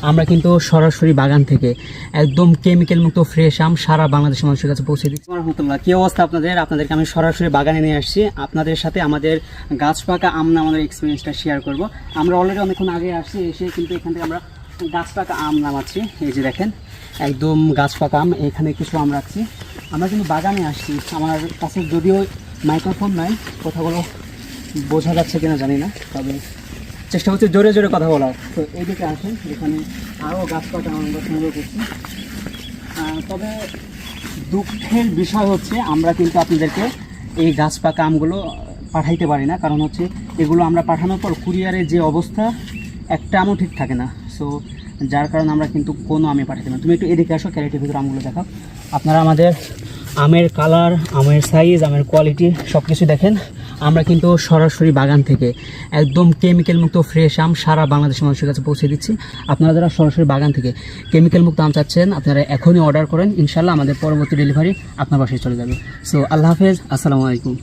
আমরা কিন্তু সরাসরি বাগান থেকে একদম কেমিক্যাল মুক্ত ফ্রেশ আম সারা বাংলাদেশের মানুষের কাছে পৌঁছে দিচ্ছি। রহমতুল্লাহ, কি অবস্থা আপনাদেরকে আমি সরাসরি বাগানে নিয়ে আসছি। আপনাদের সাথে আমাদের গাছ পাকা আম নামানোর এক্সপিরিয়েন্সটা শেয়ার করব। আমরা অলরেডি অনেকক্ষণ আগে আসছি, এসে কিন্তু এখান থেকে আমরা গাছ পাকা আম নামাচ্ছি। এই যে দেখেন একদম গাছ পাকা আম, এখানে কিছু আম রাখছি। আমরা কিন্তু বাগানে আসছি, আমার কাছে যদিও মাইক্রোফোন নাই, কথাগুলো বোঝা যাচ্ছে কিনা জানি না, তবে চেষ্টা হচ্ছে জোরে জোরে কথা বলার। তো এইদিকে আসেন, এখানে আরও গাছ পাকা আমরা সংগ্রহ করছি। তবে দুঃখের বিষয় হচ্ছে আমরা কিন্তু আপনাদেরকে এই গাছ পাকা আমগুলো পাঠাইতে পারি না, কারণ হচ্ছে এগুলো আমরা পাঠানোর পর কুরিয়ারের যে অবস্থা একটা আমও ঠিক থাকে না। সো যার কারণে আমরা কিন্তু কোনো আমে পাঠাতে না। তুমি একটু এদিকে আসো, ক্যারেটের ভিতরে আমগুলো দেখাও। আপনারা আমাদের আমের কালার, আমের সাইজ, আমের কোয়ালিটি সব কিছু দেখেন। আমরা কিন্তু সরাসরি বাগান থেকে একদম কেমিক্যাল মুক্ত ফ্রেশ আম সারা বাংলাদেশের মানুষের কাছে পৌঁছে দিচ্ছি। আপনারা যারা সরাসরি বাগান থেকে কেমিক্যাল মুক্ত আম চাচ্ছেন, আপনারা এখনই অর্ডার করেন, ইনশাল্লাহ আমাদের পরবর্তী ডেলিভারি আপনার বাসায় চলে যাবে। সো আল্লাহ হাফেজ, আসসালামু আলাইকুম।